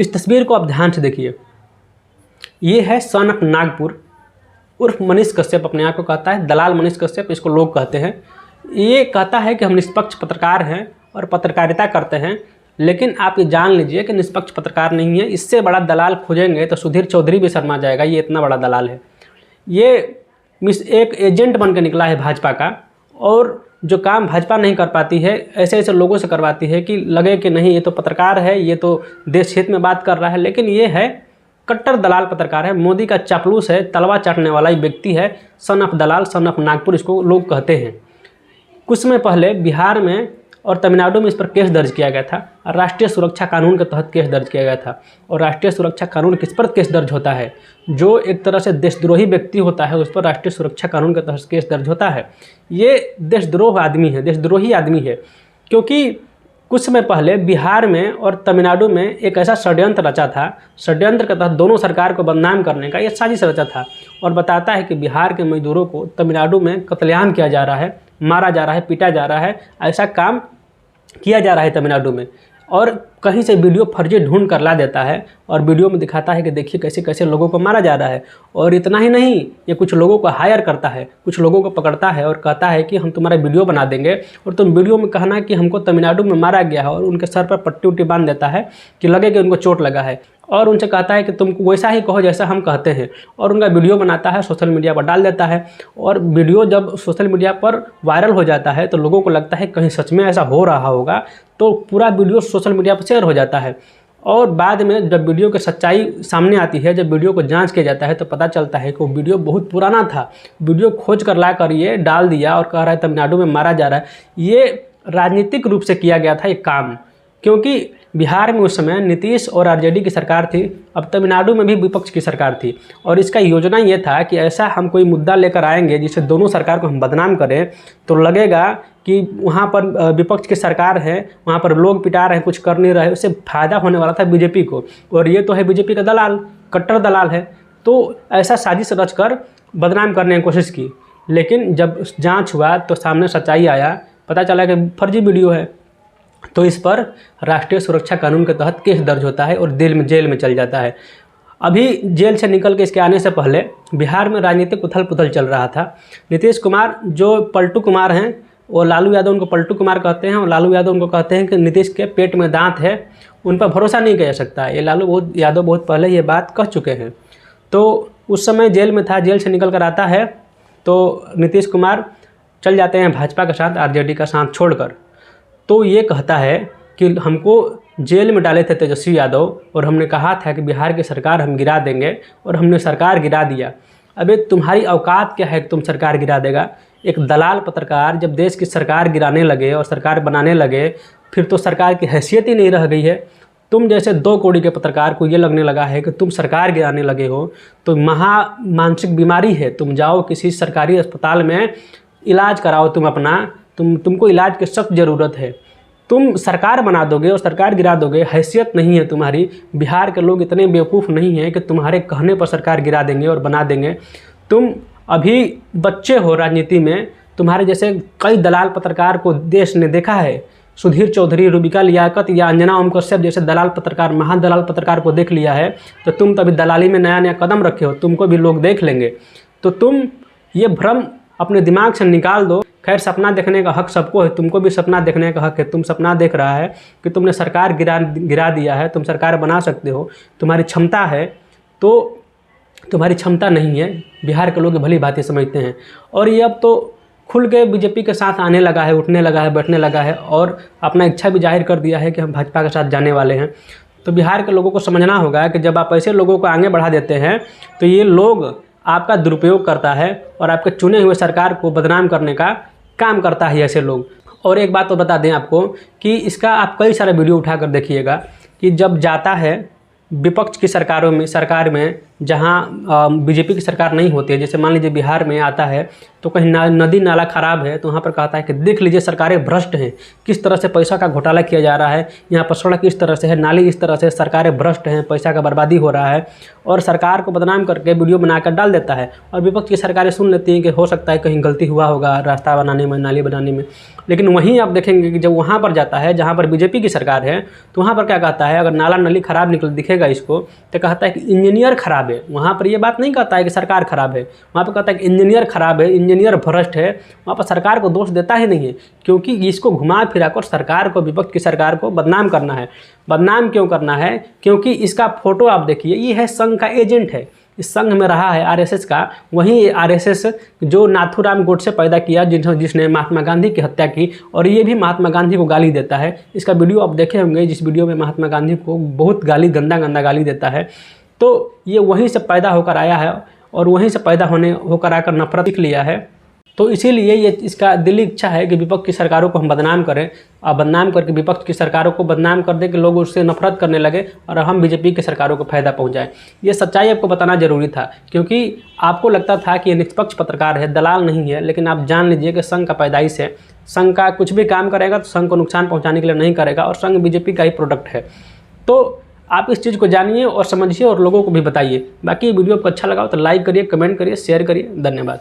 इस तस्वीर को आप ध्यान से देखिए। ये है सन ऑफ नागपुर उर्फ मनीष कश्यप, अपने आप को कहता है दलाल मनीष कश्यप, इसको लोग कहते हैं। ये कहता है कि हम निष्पक्ष पत्रकार हैं और पत्रकारिता करते हैं, लेकिन आप ये जान लीजिए कि निष्पक्ष पत्रकार नहीं है। इससे बड़ा दलाल खोजेंगे तो सुधीर चौधरी भी शर्मा जाएगा, ये इतना बड़ा दलाल है। ये एक एजेंट बन के निकला है भाजपा का, और जो काम भाजपा नहीं कर पाती है ऐसे ऐसे लोगों से करवाती है कि लगे कि नहीं ये तो पत्रकार है, ये तो देश हित में बात कर रहा है, लेकिन ये है कट्टर दलाल पत्रकार है, मोदी का चापलूस है, तलवा चाटने वाला व्यक्ति है। Son of Dalal, son of Nagpur इसको लोग कहते हैं। कुछ समय पहले बिहार में और तमिलनाडु में इस पर केस दर्ज किया गया था, राष्ट्रीय सुरक्षा कानून के तहत केस दर्ज किया गया था। और राष्ट्रीय सुरक्षा कानून किस पर केस दर्ज होता है? जो एक तरह से देशद्रोही व्यक्ति होता है उस पर राष्ट्रीय सुरक्षा कानून के तहत केस दर्ज होता है। ये देशद्रोह आदमी है, देशद्रोही आदमी है, क्योंकि कुछ समय पहले बिहार में और तमिलनाडु में एक ऐसा षड्यंत्र रचा था, षड्यंत्र के तहत दोनों सरकार को बदनाम करने का यह साजिश रचा था, और बताता है कि बिहार के मजदूरों को तमिलनाडु में कत्लेआम किया जा रहा है, मारा जा रहा है, पीटा जा रहा है, ऐसा काम किया जा रहा है तमिलनाडु में। और कहीं से वीडियो फर्जी ढूंढ कर ला देता है और वीडियो में दिखाता है कि देखिए कैसे कैसे लोगों को मारा जा रहा है। और इतना ही नहीं, ये कुछ लोगों को हायर करता है, कुछ लोगों को पकड़ता है और कहता है कि हम तुम्हारा वीडियो बना देंगे और तुम वीडियो में कहना कि हमको तमिलनाडु में मारा गया है, और उनके सर पर पट्टी उट्टी बांध देता है कि लगे कि उनको चोट लगा है, और उनसे कहता है कि तुमको वैसा ही कहो जैसा हम कहते हैं, और उनका वीडियो बनाता है, सोशल मीडिया पर डाल देता है। और वीडियो जब सोशल मीडिया पर वायरल हो जाता है तो लोगों को लगता है कहीं सच में ऐसा हो रहा होगा, तो पूरा वीडियो सोशल मीडिया पर शेयर हो जाता है। और बाद में जब वीडियो की सच्चाई सामने आती है, जब वीडियो को जांच किया जाता है तो पता चलता है कि वो वीडियो बहुत पुराना था। वीडियो खोज कर ला कर ये डाल दिया और कह रहा है तमिलनाडु में मारा जा रहा है। ये राजनीतिक रूप से किया गया था ये काम, क्योंकि बिहार में उस समय नीतीश और आरजेडी की सरकार थी, अब तमिलनाडु में भी विपक्ष की सरकार थी। और इसका योजना ये था कि ऐसा हम कोई मुद्दा लेकर आएंगे जिससे दोनों सरकार को हम बदनाम करें, तो लगेगा कि वहाँ पर विपक्ष की सरकार है, वहाँ पर लोग पिटा रहे हैं, कुछ कर नहीं रहे, उससे फ़ायदा होने वाला था बीजेपी को। और ये तो है बीजेपी का दलाल, कट्टर दलाल है, तो ऐसा साजिश रच कर बदनाम करने की कोशिश की। लेकिन जब जाँच हुआ तो सामने सच्चाई आया, पता चला कि फर्जी वीडियो है, तो इस पर राष्ट्रीय सुरक्षा कानून के तहत केस दर्ज होता है और जेल में चल जाता है। अभी जेल से निकल के इसके आने से पहले बिहार में राजनीतिक उथल पुथल चल रहा था। नीतीश कुमार जो पलटू कुमार हैं, वो लालू यादव उनको पलटू कुमार कहते हैं, और लालू यादव उनको कहते हैं कि नीतीश के पेट में दांत है, उन पर भरोसा नहीं किया जा सकता। ये लालू यादव बहुत पहले ये बात कह चुके हैं। तो उस समय जेल में था, जेल से निकल कर आता है तो नीतीश कुमार चल जाते हैं भाजपा के साथ, आरजेडी का साथ छोड़कर। तो ये कहता है कि हमको जेल में डाले थे तेजस्वी यादव, और हमने कहा था कि बिहार की सरकार हम गिरा देंगे, और हमने सरकार गिरा दिया। अबे तुम्हारी औकात क्या है कि तुम सरकार गिरा देगा? एक दलाल पत्रकार जब देश की सरकार गिराने लगे और सरकार बनाने लगे, फिर तो सरकार की हैसियत ही नहीं रह गई है। तुम जैसे 2 कौड़ी के पत्रकार को ये लगने लगा है कि तुम सरकार गिराने लगे हो, तो मानसिक बीमारी है। तुम जाओ किसी सरकारी अस्पताल में इलाज कराओ, तुम अपना तुमको इलाज की सख्त ज़रूरत है। तुम सरकार बना दोगे और सरकार गिरा दोगे, हैसियत नहीं है तुम्हारी। बिहार के लोग इतने बेवकूफ़ नहीं हैं कि तुम्हारे कहने पर सरकार गिरा देंगे और बना देंगे। तुम अभी बच्चे हो राजनीति में, तुम्हारे जैसे कई दलाल पत्रकार को देश ने देखा है। सुधीर चौधरी, रूबिका लियाकत या अंजना ओम कश्यप जैसे दलाल पत्रकार, महान दलाल पत्रकार को देख लिया है, तो तुम तो अभी दलाली में नया नया कदम रखे हो, तुमको भी लोग देख लेंगे। तो तुम ये भ्रम अपने दिमाग से निकाल दो। खैर, सपना देखने का हक सबको है, तुमको भी सपना देखने का हक है। तुम सपना देख रहा है कि तुमने सरकार गिरा दिया है, तुम सरकार बना सकते हो, तुम्हारी क्षमता है, तो तुम्हारी क्षमता नहीं है। बिहार के लोग भली भांति समझते हैं। और ये अब तो खुल के बीजेपी के साथ आने लगा है, उठने लगा है, बैठने लगा है, और अपना इच्छा भी जाहिर कर दिया है कि हम भाजपा के साथ जाने वाले हैं। तो बिहार के लोगों को समझना होगा कि जब आप ऐसे लोगों को आगे बढ़ा देते हैं तो ये लोग आपका दुरुपयोग करता है और आपके चुने हुए सरकार को बदनाम करने का काम करता है ऐसे लोग। और एक बात तो बता दें आपको कि इसका आप कई सारे वीडियो उठाकर देखिएगा कि जब जाता है विपक्ष की सरकार में जहाँ बीजेपी की सरकार नहीं होती है। जैसे मान लीजिए बिहार में आता है तो कहीं नदी नाला खराब है तो वहाँ पर कहता है कि देख लीजिए सरकारें भ्रष्ट हैं, किस तरह से पैसा का घोटाला किया जा रहा है, यहाँ पर सड़क इस तरह से है, नाली इस तरह से, सरकारें भ्रष्ट हैं, पैसा का बर्बादी हो रहा है, और सरकार को बदनाम करके वीडियो बनाकर डाल देता है। और विपक्ष की सरकारें सुन लेती हैं कि हो सकता है कहीं गलती हुआ होगा रास्ता बनाने में, नाली बनाने में। लेकिन वहीं आप देखेंगे कि जब वहाँ पर जाता है जहाँ पर बीजेपी की सरकार है तो वहाँ पर क्या कहता है, अगर नाला नली खराब दिखेगा इसको तो कहता है कि इंजीनियर खराब है। वहाँ पर ये बात नहीं कहता है कि सरकार खराब है, वहाँ पर कहता है कि इंजीनियर खराब है, इंजीनियर भ्रष्ट है। वहाँ पर सरकार को दोष देता ही नहीं है, क्योंकि इसको घुमा फिरा कर सरकार को, विपक्ष की सरकार को बदनाम करना है। बदनाम क्यों करना है? क्योंकि इसका फोटो आप देखिए, ये है संघ का एजेंट है, इस संघ में रहा है आरएसएस का। वही आरएसएस जो नाथूराम गोडसे पैदा किया, जिसने महात्मा गांधी की हत्या की, और ये भी महात्मा गांधी को गाली देता है। इसका वीडियो आप देखे होंगे, जिस वीडियो में महात्मा गांधी को बहुत गंदा गाली देता है। तो ये वहीं से पैदा होकर आया है और वहीं से पैदा होकर आकर नफरत सीख लिया है। तो इसीलिए ये इसका दिली इच्छा है कि विपक्ष की सरकारों को हम बदनाम करें, और बदनाम करके विपक्ष की सरकारों को बदनाम कर दें कि लोग उससे नफरत करने लगे और हम बीजेपी की सरकारों को फ़ायदा पहुंचाएं। ये सच्चाई आपको बताना जरूरी था, क्योंकि आपको लगता था कि ये निष्पक्ष पत्रकार है, दलाल नहीं है। लेकिन आप जान लीजिए कि संघ का पैदाइश है। संघ का कुछ भी काम करेगा तो संघ को नुकसान पहुँचाने के लिए नहीं करेगा, और संघ बीजेपी का ही प्रोडक्ट है। तो आप इस चीज़ को जानिए और समझिए और लोगों को भी बताइए। बाकी वीडियो आपको अच्छा लगा हो तो लाइक करिए, कमेंट करिए, शेयर करिए। धन्यवाद।